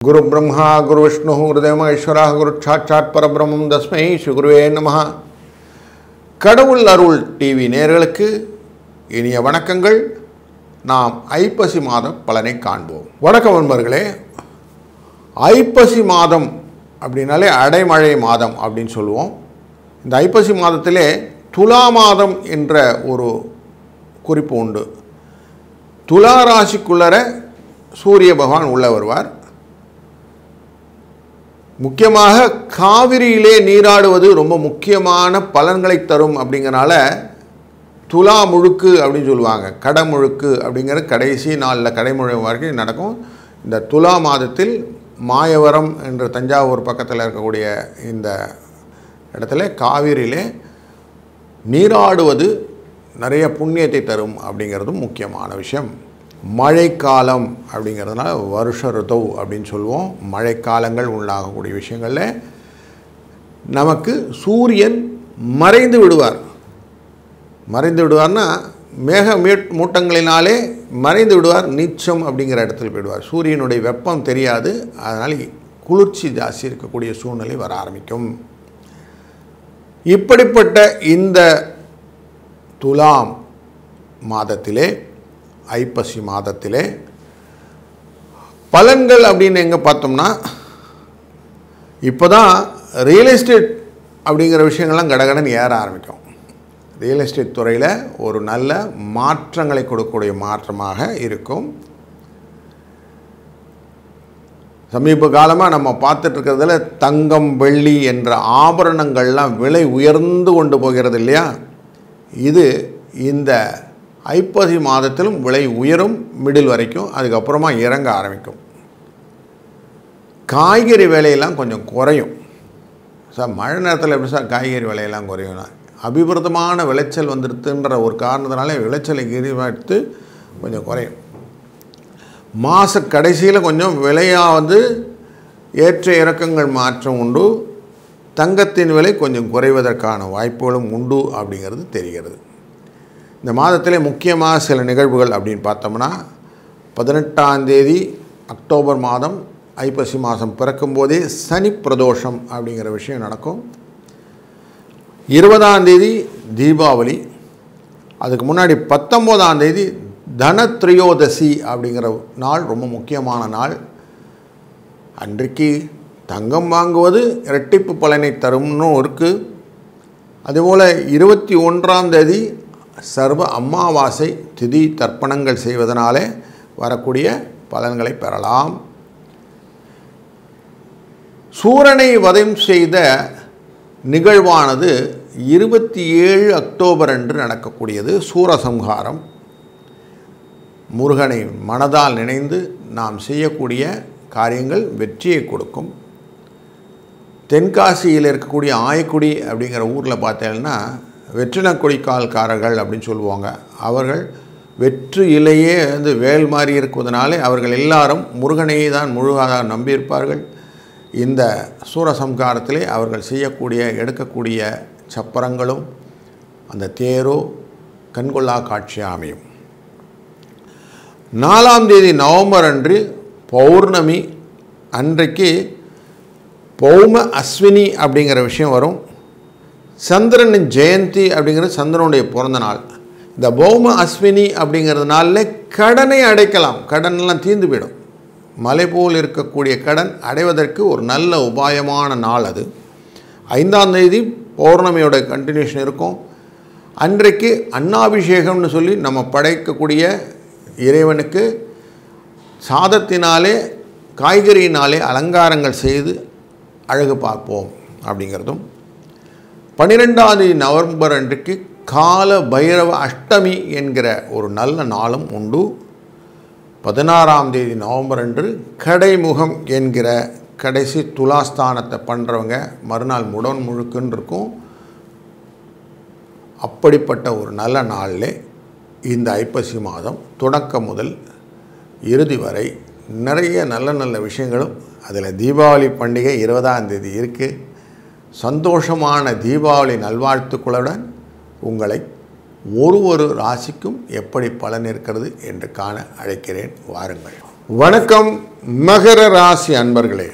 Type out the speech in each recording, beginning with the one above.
गुरु ब्रह्मा गुरु विष्णु गुरुदेव महेश्वरा गुरु साक्षात् परब्रह्मं तस्मै श्री गुरुवे நமः. கடவுள் அருள் டிவி நேயர்களுக்கு இனிய வணக்கங்கள். நாம் ஐப்பசி மாத பலனை காண்போம். வணக்கம் நண்பர்களே. ஐப்பசி மாதம் அப்படினாலே அடைமழை மாதம் அப்படின்னு சொல்லுவோம். இந்த ஐப்பசி மாதத்திலே துலா மாதம் என்ற ஒரு குறிப்பு உண்டு. துலா ராசிக்குள்ளர சூரிய பகவான் உள்ள வருவார். முக்கியமாக காவிரியிலே நீராடுவது ரொம்ப முக்கியமான பலன்களை தரும் அப்படிங்கறனால துலா முழுக்கு அப்படின்னு சொல்லுவாங்க. கடமுழுக்கு அப்படிங்கிற கடைசி நாளில் கடைமுழு வரைக்கும் நடக்கும். இந்த துலா மாதத்தில் மாயவரம் என்ற தஞ்சாவூர் பக்கத்தில் இருக்கக்கூடிய இந்த இடத்துல காவிரியிலே நீராடுவது நிறைய புண்ணியத்தை தரும் அப்படிங்கிறதும் முக்கியமான விஷயம். மழைக்காலம் அப்படிங்கிறதுனால வருஷ ருத்து அப்படின்னு சொல்லுவோம். மழைக்காலங்கள் உண்டாகக்கூடிய விஷயங்களில் நமக்கு சூரியன் மறைந்து விடுவார். மறைந்து விடுவார்னா மேக மூட்டங்களினாலே மறைந்து விடுவார். நீச்சம் அப்படிங்கிற இடத்துல போயிடுவார். சூரியனுடைய வெப்பம் தெரியாது. அதனால் குளிர்ச்சி ஜாஸ்தி இருக்கக்கூடிய சூழ்நிலை வர ஆரம்பிக்கும். இப்படிப்பட்ட இந்த துலாம் மாதத்திலே ஐப்பசி மாதத்திலே பலன்கள் அப்படின்னு எங்கே பார்த்தோம்னா, இப்போ தான் ரியல் எஸ்டேட் அப்படிங்கிற விஷயங்கள்லாம் கடகடன் ஏற ஆரம்பிக்கும். ரியல் எஸ்டேட் துறையில் ஒரு நல்ல மாற்றங்களை கொடுக்கக்கூடிய மாற்றமாக இருக்கும். சமீப காலமாக நம்ம பார்த்துட்ருக்கிறதுல தங்கம் வெள்ளி என்ற ஆபரணங்கள்லாம் விலை உயர்ந்து கொண்டு போகிறது இல்லையா? இது இந்த ஐப்பசி மாதத்திலும் விலை உயரும். மிடில் வரைக்கும் அதுக்கப்புறமா இறங்க ஆரம்பிக்கும். காய்கறி விலையெல்லாம் கொஞ்சம் குறையும். சார் மழை நேரத்தில் எப்படி சார் காய்கறி விலையெல்லாம் குறையும்னா, அபிவிருத்தமான விளைச்சல் வந்துடுதுன்ற ஒரு காரணத்தினாலே விளைச்சலை எடுத்து கொஞ்சம் குறையும். மாத கடைசியில் கொஞ்சம் விலையாக ஏற்ற இறக்கங்கள் மாற்றம் உண்டு. தங்கத்தின் விலை கொஞ்சம் குறைவதற்கான வாய்ப்புகளும் உண்டு அப்படிங்கிறது தெரிகிறது. இந்த மாதத்திலே முக்கியமாக சில நிகழ்வுகள் அப்படின்னு பார்த்தோம்னா, 18ஆம் தேதி அக்டோபர் மாதம் ஐப்பசி மாதம் பிறக்கும்போதே சனி பிரதோஷம் அப்படிங்கிற விஷயம் நடக்கும். 20ஆம் தேதி தீபாவளி. அதுக்கு முன்னாடி 19ஆம் தேதி தனத்ரயோதசி அப்படிங்கிற நாள் ரொம்ப முக்கியமான நாள். அன்றைக்கு தங்கம் வாங்குவது இரட்டிப்பு பலனை தரும்னு இருக்குது. அதுபோல் 21ஆம் தேதி சர்வ அமாவாசை திதி தர்ப்பணங்கள் செய்வதனாலே வரக்கூடிய பலன்களை பெறலாம். சூரனை வதம் செய்த நிகழ்வானது 27 அக்டோபர் அன்று நடக்கக்கூடியது. சூரசம்ஹாரம். முருகனை மனதால் நினைந்து நாம் செய்யக்கூடிய காரியங்கள் வெற்றியை கொடுக்கும். தென்காசியில் இருக்கக்கூடிய ஆயக்குடி அப்படிங்கிற ஊரில் பார்த்தீங்கன்னா வெற்றினக்கொடிக்கால்காரர்கள் அப்படின்னு சொல்லுவாங்க. அவர்கள் வெற்று இலையே வேல் மாதிரி இருக்குவதனாலே அவர்கள் எல்லாரும் முருகனையே தான் முழுவதாக நம்பியிருப்பார்கள். இந்த சூரசம்ஹாரத்திலே அவர்கள் செய்யக்கூடிய எடுக்கக்கூடிய சப்பரங்களும் அந்த தேரோ கண்கொள்ளா காட்சியாக அமையும். 4ஆம் தேதி நவம்பர் அன்று பௌர்ணமி. அன்றைக்கு பௌம அஸ்வினி அப்படிங்கிற விஷயம் வரும். சந்திரனின் ஜெயந்தி அப்படிங்கிறது சந்திரனுடைய பிறந்த நாள். இந்த பௌம அஸ்வினி அப்படிங்கிறதுனால கடனை அடைக்கலாம். கடனெல்லாம் தீர்ந்து போயிடும். மலை போல் இருக்கக்கூடிய கடன் அடைவதற்கு ஒரு நல்ல உபாயமான நாள் அது. 5ஆம் தேதி பௌர்ணமியோட கண்டினியூஷன் இருக்கும். அன்றைக்கு அன்னாபிஷேகம்னு சொல்லி நம்ம படைக்கக்கூடிய இறைவனுக்கு சாதத்தினாலே காய்கறியினாலே அலங்காரங்கள் செய்து அழகு பார்ப்போம் அப்படிங்கிறதும். 12ஆம் தேதி நவம்பர் அன்றைக்கு கால பைரவ அஷ்டமி என்கிற ஒரு நல்ல நாளும் உண்டு. 16ஆம் தேதி நவம்பர் அன்று கடைமுகம் என்கிற கடைசி துலாஸ்தானத்தை பண்ணுறவங்க மறுநாள் முடன் முழுக்குன்னு இருக்கும். அப்படிப்பட்ட ஒரு நல்ல நாளில் இந்த ஐப்பசி மாதம் தொடக்கம் முதல் இறுதி வரை நிறைய நல்ல நல்ல விஷயங்களும். அதில் தீபாவளி பண்டிகை 20ஆம் தேதி இருக்குது. சந்தோஷமான தீபாவளி நல்வாழ்த்துக்களுடன் உங்களை ஒரு ராசிக்கும் எப்படி பலன் இருக்கிறது என்று காண அழைக்கிறேன். வாருங்கள். வணக்கம் மகர ராசி அன்பர்களே.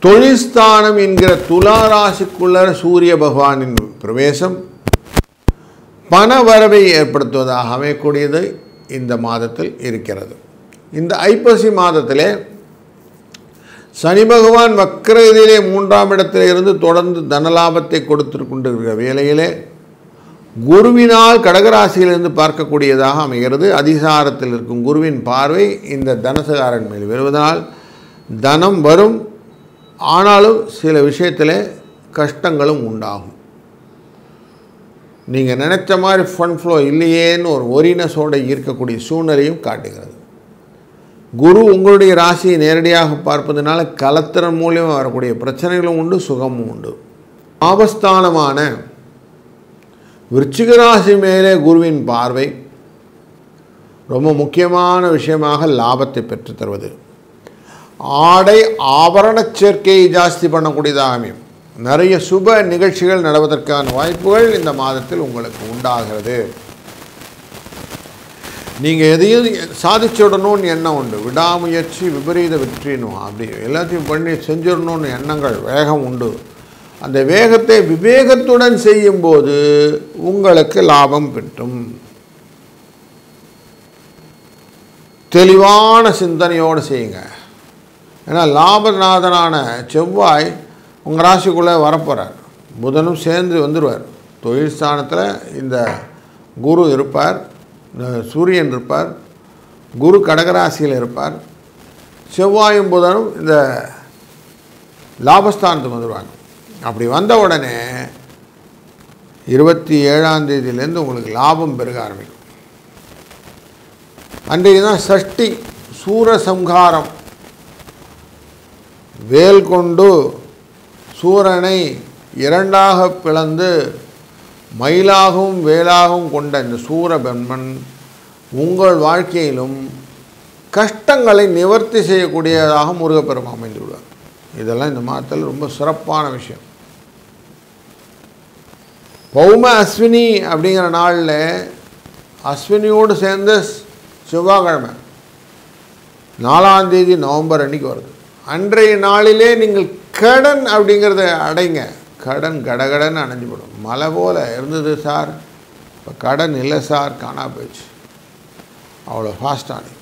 தொழில்ஸ்தானம் என்கிற துலா ராசிக்குள்ள சூரிய பகவானின் பிரவேசம் பண வரவை ஏற்படுத்துவதாக அமையக்கூடியது இந்த மாதத்தில் இருக்கிறது. இந்த ஐப்பசி மாதத்திலே சனி பகவான் வக்ரகதியிலே 3ஆம் இடத்திலிருந்து தொடர்ந்து தனலாபத்தை கொடுத்து கொண்டிருக்கிற வேளையிலே குருவினால் கடகராசியிலிருந்து பார்க்கக்கூடியதாக அமைகிறது. அதிசாரத்தில் இருக்கும் குருவின் பார்வை இந்த தனசகாரன் மேல் வருவதனால் தனம் வரும். ஆனாலும் சில விஷயத்தில் கஷ்டங்களும் உண்டாகும். நீங்கள் நினைச்ச மாதிரி ஃபண்ட் ஃப்ளோ இல்லையேன்னு ஒரு ஒரினஸோடு ஈர்க்கக்கூடிய சூழ்நிலையும் காட்டுகிறது. குரு உங்களுடைய ராசியை நேரடியாக பார்ப்பதனால கலத்திரன் மூலியமாக வரக்கூடிய பிரச்சனைகளும் உண்டு, சுகமும் உண்டு. ஆபஸ்தானமான விருச்சிக ராசி மேலே குருவின் பார்வை ரொம்ப முக்கியமான விஷயமாக லாபத்தை பெற்று தருவது. ஆடை ஆபரண சேர்க்கையை ஜாஸ்தி பண்ணக்கூடியதாக அமையும். நிறைய சுப நிகழ்ச்சிகள் நடவதற்கான வாய்ப்புகள் இந்த மாதத்தில் உங்களுக்கு உண்டாகிறது. நீங்கள் எதையும் சாதிச்சுடணும்னு எண்ணம் உண்டு. விடாமுயற்சி விபரீத வெற்றினும் அப்படி எல்லாத்தையும் பண்ணி செஞ்சிடணும்னு எண்ணங்கள் வேகம் உண்டு. அந்த வேகத்தை விவேகத்துடன் செய்யும்போது உங்களுக்கு லாபம் பெற்றும். தெளிவான சிந்தனையோடு செய்யுங்க. ஏன்னா லாபநாதனான செவ்வாய் உங்கள் ராசிக்குள்ளே வரப்போகிறார். புதனும் சேர்ந்து வந்துடுவார். தொழில் ஸ்தானத்தில் இந்த குரு இருப்பார், சூரியன் இருப்பார், குரு கடகராசியில் இருப்பார். செவ்வாயும் புதனும் இந்த லாபஸ்தானத்துக்கு வந்துடுவாங்க. அப்படி வந்த உடனே 27ஆம் தேதியிலேருந்து உங்களுக்கு லாபம் பெருக ஆரம்பிக்கும். அன்றைக்கு தான் சஷ்டி சூரசம்ஹாரம். வேல் கொண்டு சூரனை இரண்டாக பிளந்து மயிலாகவும் வேலாகவும் கொண்ட இந்த சூரபெண்மன் உங்கள் வாழ்க்கையிலும் கஷ்டங்களை நிவர்த்தி செய்யக்கூடியதாக முருகப்பெருமான் அமைந்து விடுவார். இதெல்லாம் இந்த மாதத்தில் ரொம்ப சிறப்பான விஷயம். பௌம அஸ்வினி அப்படிங்கிற நாளில் அஸ்வினியோடு சேர்ந்த செவ்வாய்க்கிழமை 4ஆம் தேதி நவம்பர் அன்றைக்கி வருது. அன்றைய நாளிலே நீங்கள் கடன் அப்படிங்கிறத அடைங்க. கடன் கடகடன்னு அணைஞ்சிவிடும். மழை போல் இருந்தது சார், இப்போ கடன் இல்லை சார், காணா போயிடுச்சு. அவ்வளோ ஃபாஸ்டானு.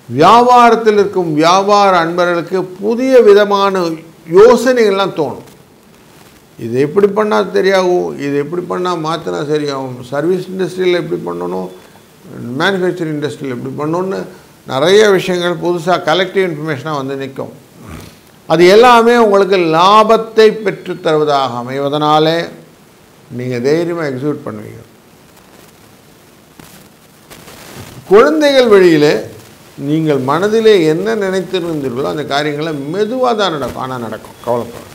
வியாபாரத்தில் இருக்கும் வியாபார அன்பர்களுக்கு புதிய விதமான யோசனைகள்லாம் தோணும். இது எப்படி பண்ணால் சரியாகும், இது எப்படி பண்ணால் மாற்றினா சரியாகும், சர்வீஸ் இண்டஸ்ட்ரியில் எப்படி பண்ணணும், மேனுஃபேக்சரிங் இண்டஸ்ட்ரியில் எப்படி பண்ணணுன்னு நிறைய விஷயங்கள் புதுசாக கலெக்டிவ் இன்ஃபர்மேஷனாக வந்து நிற்கும். அது எல்லாமே உங்களுக்கு லாபத்தை பெற்று தருவதாக அமைவதனாலே நீங்கள் தைரியமாக எக்ஸிக்யூட் பண்ணுவீங்க. குழந்தைகள் வழியில் நீங்கள் மனதிலே என்ன நினைத்திருந்தீர்களோ அந்த காரியங்களை மெதுவாக தான் நடக்கும். ஆனால் நடக்கும், கவலைப்படும்.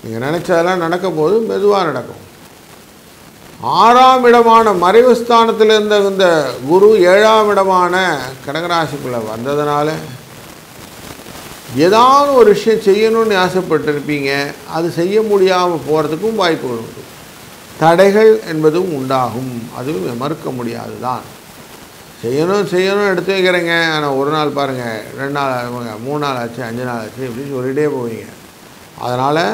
நீங்கள் நினச்சதெல்லாம் நடக்கும் போது மெதுவாக நடக்கும். 6ஆம் இடமான மறைவு ஸ்தானத்தில் இருந்த இந்த குரு 7ஆம் இடமான கடகராசிக்குள்ளே வந்ததுனால ஏதாவது ஒரு விஷயம் செய்யணும்னு ஆசைப்பட்டிருப்பீங்க. அது செய்ய முடியாமல் போகிறதுக்கும் வாய்ப்புகள் உண்டு. தடைகள் என்பதும் உண்டாகும். அதுவும் மறுக்க முடியாது தான். செய்யணும் எடுத்து வைக்கிறேங்க. ஆனால் ஒரு நாள் பாருங்கள், 2 நாள் ஆகுங்க, 3 நாள் ஆச்சு, 5 நாள் ஆச்சு, இப்படின்னு சொல்லிகிட்டே போவீங்க. அதனால்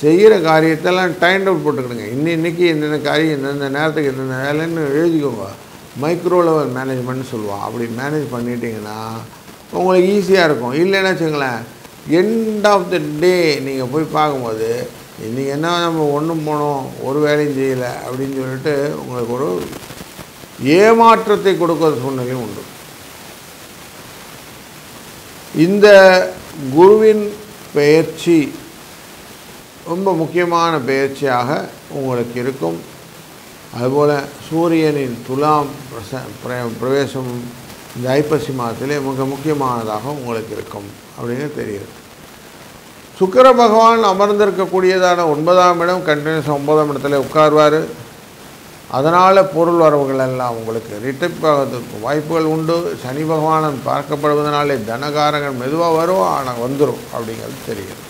செய்கிற காரியத்தெல்லாம் டைம் டவுன் போட்டுக்கிடுங்க. இன்றைக்கி என்னென்ன காரியம், இந்தந்த நேரத்துக்கு என்னென்ன வேலைன்னு எழுதிக்கோங்க. மைக்ரோ லெவல் மேனேஜ்மெண்ட்னு சொல்லுவோம். அப்படி மேனேஜ் பண்ணிட்டீங்கன்னா உங்களுக்கு ஈஸியாக இருக்கும். இல்லைன்னா வச்சுங்களேன், எண்ட் ஆஃப் த டே நீங்கள் போய் பார்க்கும்போது இன்றைக்கி என்ன நம்ம ஒன்றும் போனோம், ஒரு வேலையும் செய்யலை அப்படின்னு சொல்லிட்டு உங்களுக்கு ஒரு ஏமாற்றத்தை கொடுக்கிற சூழ்நிலையும் உண்டு. இந்த குருவின் பெயர்ச்சி ரொம்ப முக்கியமான பெயர்ச்சியாக உங்களுக்கு இருக்கும். அதுபோல் சூரியனின் துலாம் பிரவேசம் இந்த ஐப்பசி மாதத்திலே மிக முக்கியமானதாக உங்களுக்கு இருக்கும் அப்படின்னு தெரியுது. சுக்கிர பகவான் அமர்ந்திருக்கக்கூடியதான 9ஆம் இடம் கண்டினியூஸாக 9ஆம் இடத்துல உட்கார்வார். அதனால் பொருள் வரவுகள் எல்லாம் உங்களுக்கு ரிட்டப்பாகிறதுக்கு வாய்ப்புகள் உண்டு. சனி பகவான் பார்க்கப்படுவதனாலே தனகாரங்கள் மெதுவாக வரும், ஆனால் வந்துடும் அப்படிங்கிறது தெரியுது.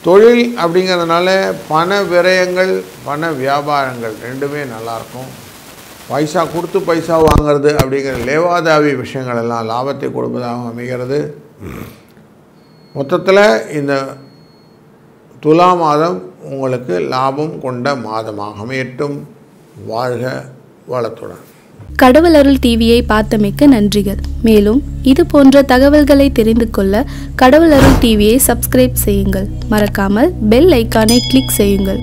தொழில் அப்படிங்கிறதுனால பண விரயங்கள் பண வியாபாரங்கள் ரெண்டுமே நல்லாயிருக்கும். பைசா கொடுத்து பைசா வாங்கிறது அப்படிங்கிற லேவாதாவி விஷயங்கள் எல்லாம் லாபத்தை கொடுப்பதாக அமைகிறது. மொத்தத்தில் இந்த துலா மாதம் உங்களுக்கு லாபம் கொண்ட மாதமாக அமையட்டும். வாழ்க வளத்துடன். கடவுள் அருள் டிவியை பார்த்தமைக்கு நன்றிகள். மேலும் இது போன்ற தகவல்களை தெரிந்து கொள்ள கடவுள் அருள் டிவியை சப்ஸ்கிரைப் செய்யுங்கள். மறக்காமல் பெல் ஐக்கானை கிளிக் செய்யுங்கள்.